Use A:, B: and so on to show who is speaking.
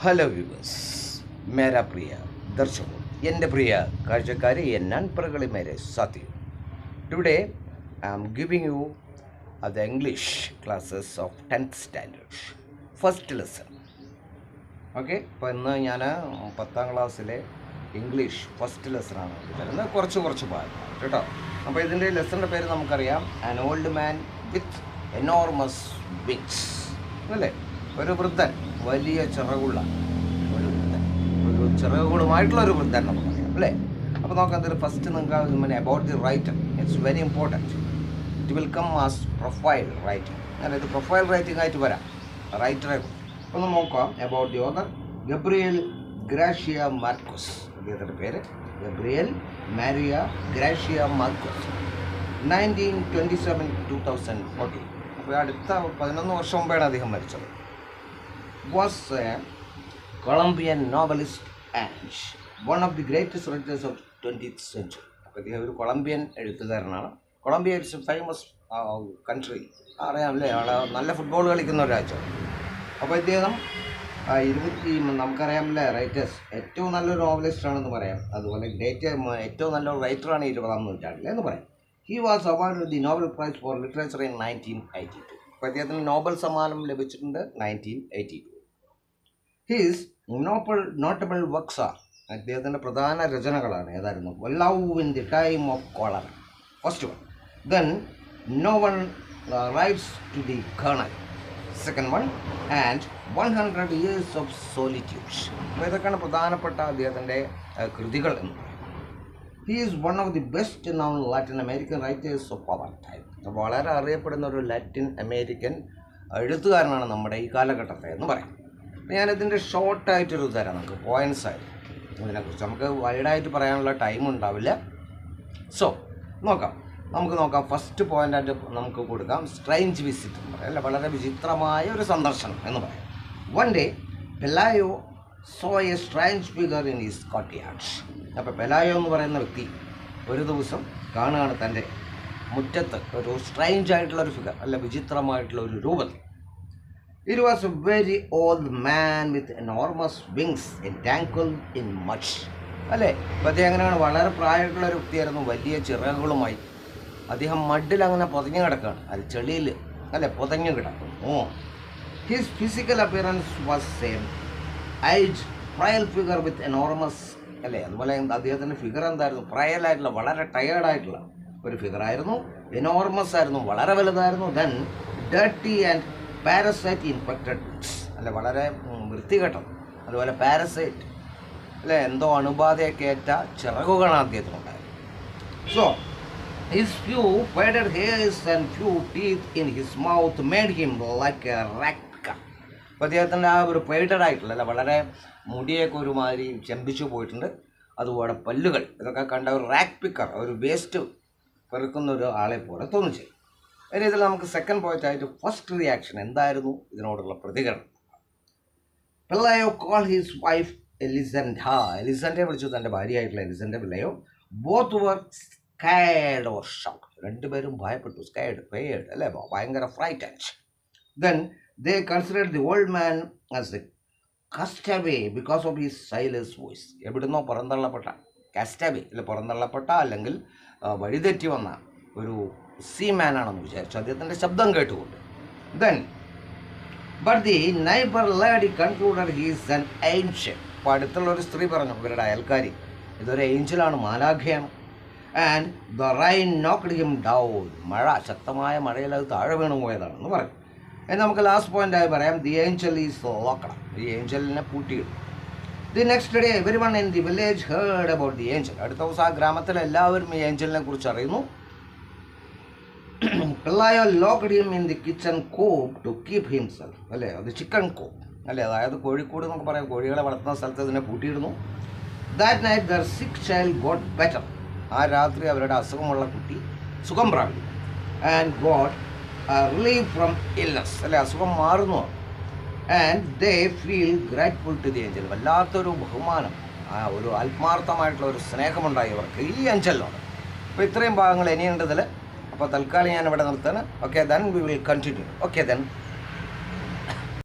A: Hello viewers, മേരാ പ്രിയ ദർശകോ, എൻ്റെ പ്രിയ കാഴ്ചക്കാരെ, നൻപറുകളെ മേരെ സാഥിയോ. Today I am giving you the English classes of 10th standard first lesson. Okay, അപ്പോൾ ഇന്ന് ഞാൻ 10ാം ക്ലാസ്സിലെ ഇംഗ്ലീഷ് ഫസ്റ്റ് ലെസണാണ് തരുന്നത്. കുറച്ച് ഭാഗം കേട്ടോ. അപ്പോൾ ഇതിൻ്റെ ലെസണിൻ്റെ പേര് നമുക്കറിയാം, an old man with enormous wings അല്ലേ. ഒരു വൃദ്ധൻ, വലിയ ചിറകുള്ള ഒരു വൃദ്ധൻ, ഒരു ചിറകുകളുമായിട്ടുള്ള ഒരു വൃദ്ധൻ നമുക്കറിയാം അല്ലേ. അപ്പോൾ നോക്കാം, എന്തൊരു ഫസ്റ്റ് നിങ്ങൾക്ക് about the writer, it's very important. It will come as profile writing. അങ്ങനെ ഇത് പ്രൊഫൈൽ റൈറ്റിംഗ് ആയിട്ട് വരാം, റൈറ്ററെ. ഒന്ന് നോക്കാം. About the author, Gabriel Garcia Marquez. അദ്ദേഹത്തിൻ്റെ പേര് ഗബ്രിയേൽ മാരിയ ഗ്രാഷ്യ മാർക്കോസ്. 1927-2014. അപ്പോൾ അടുത്ത 11 വർഷം മുമ്പാണ് അദ്ദേഹം മരിച്ചത്. Was a Colombian novelist and one of the greatest writers of 20th century. അപ്പോൾ അദ്ദേഹം ഒരു കൊളംബിയൻ എഴുത്തുകാരനാണ്. Colombia it's a famous country, അറിയാമല്ലേ, നല്ല ഫുട്ബോൾ കളിക്കുന്ന ഒരു രാജ്യമാണ്. അപ്പോൾ ഇദ്ദേഹം നമുക്കറിയാമല്ലേ, റൈറ്റേഴ്സ് ഏറ്റവും നല്ലൊരു നോവലിസ്റ്റാണെന്ന് പറയാം. അതുപോലെ ഏറ്റവും നല്ലൊരു റൈറ്ററാണ് 20ാം നൂറ്റാണ്ടിൽ എന്ന് പറയാം. He was award the Nobel prize four literature in 1982. അപ്പോൾ അദ്ദേഹത്തിന് നോബൽ സമ്മാനം ലഭിച്ചിട്ടുണ്ട് 1982. ഹിസ് നോട്ടബിൾ വർക്ക്സ് ആർ, അദ്ദേഹത്തിൻ്റെ പ്രധാന രചനകളാണ് ഏതായിരുന്നു? Love in the time of cholera, first one. Then no one writes to the Colonel, second one, and 100 years of solitude. അപ്പോൾ ഇതൊക്കെയാണ് പ്രധാനപ്പെട്ട അദ്ദേഹത്തിൻ്റെ കൃതികൾ എന്ന് പറയുന്നത്. He is one of the best known Latin American writers of our time. വളരെ അറിയപ്പെടുന്ന ഒരു ലാറ്റിൻ അമേരിക്കൻ എഴുത്തുകാരനാണ് നമ്മുടെ ഈ കാലഘട്ടത്തെ എന്ന് പറയാം. ഞാനിതിൻ്റെ ഷോർട്ടായിട്ടൊരു തരാം നമുക്ക്, പോയിൻറ്റ്സ് ആയിട്ട്. ഇതിനെക്കുറിച്ച് നമുക്ക് വൈഡായിട്ട് പറയാനുള്ള ടൈം ഉണ്ടാവില്ല. സോ നമുക്ക് നോക്കാം. ഫസ്റ്റ് പോയിൻ്റായിട്ട് നമുക്ക് കൊടുക്കാം സ്ട്രേഞ്ച് വിസിറ്റ് എന്ന് പറയാം, അല്ല, വളരെ വിചിത്രമായ ഒരു സന്ദർശനം എന്ന് പറയാം. One day Pelayo saw a strange figure in his courtyard. അപ്പോൾ പെലായോ എന്ന് പറയുന്ന വ്യക്തി ഒരു ദിവസം കാണുകയാണ് തൻ്റെ മുറ്റത്ത് ഒരു സ്ട്രേഞ്ച് ആയിട്ടുള്ളൊരു ഫിഗർ, അല്ല, വിചിത്രമായിട്ടുള്ള ഒരു രൂപത്തിൽ. It was a very old man with enormous wings entangled in much, അല്ലേ. അപ്പോൾ അദ്ദേഹം അങ്ങനെയാണ്, വളരെ പ്രായമായിട്ടുള്ള ഒരു വ്യക്തിയായിരുന്നു, വലിയ ചിറകുകളുമായി. അദ്ദേഹം മഡിൽ അങ്ങനെ പൊതഞ്ഞു കിടക്കുകയാണ്, അത് ചെളിയിൽ അല്ലെ പൊതഞ്ഞു കിടക്കുന്നു. His physical appearance was same age frail figure with enormous, അല്ലേ. അതുപോലെ അദ്ദേഹത്തിൻ്റെ ഫിഗർ എന്തായിരുന്നു? ഫ്രയലായിട്ടുള്ള, വളരെ ടയേർഡായിട്ടുള്ള ഒരു ഫിഗറായിരുന്നു. എനോർമസ് ആയിരുന്നു, വളരെ വലുതായിരുന്നു. Then dirty and parasite infected books, അല്ലെ, വളരെ വൃത്തികെട്ടത്. അതുപോലെ പാരസൈറ്റ്, അല്ലെ, എന്തോ അണുബാധയൊക്കെ ഏറ്റ ചിറകുകളാണ് അദ്ദേഹത്തിനുണ്ടായത്. So his few faded hairs and few teeth in his mouth made him like a racka. അപ്പോൾ അദ്ദേഹത്തിൻ്റെ ആ ഒരു ഫേഡഡ് ആയിട്ടുള്ള, അല്ല, വളരെ മുടിയൊക്കെ ഒരുമാതിരി ചെമ്പിച്ചു പോയിട്ടുണ്ട്. അതുപോലെ പല്ലുകൾ, ഇതൊക്കെ കണ്ട ഒരു റാക്ക് പിക്കർ, ഒരു വേസ്റ്റ് പെറുക്കുന്ന ഒരു ആളെ പോലെ തോന്നിച്ചു. അതിന് ഇതിൽ നമുക്ക് സെക്കൻഡ് പോയിൻ്റായിട്ട് ഫസ്റ്റ് റിയാക്ഷൻ എന്തായിരുന്നു, ഇതിനോടുള്ള പ്രതികരണം. Pelayo call his wife Elisenda വിളിച്ചു, തൻ്റെ ഭാര്യയായിട്ടുള്ള Elisenda Pelayo. Both were scared or shock, രണ്ടുപേരും ഭയപ്പെട്ടു. ഫെയർഡ് അല്ലേ, ഭയങ്കര frightened. Then they considered the old man as a castaway because of his silence voice. എവിടുന്നോ പുറന്തള്ളപ്പെട്ട കസ്റ്റവേ, അല്ലെ, പുറന്തള്ളപ്പെട്ട അല്ലെങ്കിൽ വഴിതെറ്റി വന്ന ഒരു സീമാനാണെന്ന് വിചാരിച്ചു അദ്ദേഹത്തിൻ്റെ ശബ്ദം കേട്ടുകൊണ്ട്. Then but the neighbour lady concluded he's an angel. അപ്പോൾ അടുത്തുള്ള ഒരു സ്ത്രീ പറഞ്ഞു, ഇവരുടെ അയൽക്കാരി, ഇതൊരു ഏഞ്ചലാണ്, മാലാഖയാണ്. And the rain knocked him down. മഴ, ശക്തമായ മഴയിൽ അത് താഴെ വീണു പോയതാണെന്ന് പറയും. എന്ന് നമുക്ക് ലാസ്റ്റ് പോയിൻ്റായി പറയാം, ദി ഏഞ്ചൽ ഈസ് ലോക്ക്ഡ്. ഈ ഏഞ്ചലിനെ പൂട്ടിയിടും. The next day everyone in the village heard about the angel. അടുത്ത ദിവസം ആ ഗ്രാമത്തിലെ എല്ലാവരും ഈ ഏഞ്ചലിനെ കുറിച്ച് അറിയുന്നു. Pelayo locked him in the kitchen coop to keep himself, അല്ലേ, അത് ചിക്കൻ കോപ്പ്, അല്ലേ, അതായത് കോഴിക്കോട് എന്നൊക്കെ പറയാം, കോഴികളെ വളർത്തുന്ന സ്ഥലത്ത് ഇതിനെ പൂട്ടിയിടുന്നു. That night their sick child got better. ആ രാത്രി അവരുടെ അസുഖമുള്ള കുട്ടി സുഖം പ്രാപിക്കും. And got relieve from illness, അല്ലെ, അസുഖം മാറുന്നു. And they feel grateful to the angel. വല്ലാത്തൊരു ബഹുമാനം, ഒരു ആത്മാർത്ഥമായിട്ടുള്ള ഒരു സ്നേഹമുണ്ടായി അവർക്ക് ഈ ഏഞ്ചലിനോട്. അപ്പോൾ ഇത്രയും ഭാഗങ്ങൾ ഇനിയുണ്ടതിൽ. അപ്പോൾ തൽക്കാലം ഞാൻ ഇവിടെ നിർത്തുകയാണ്. Okay, then we will continue. Okay, then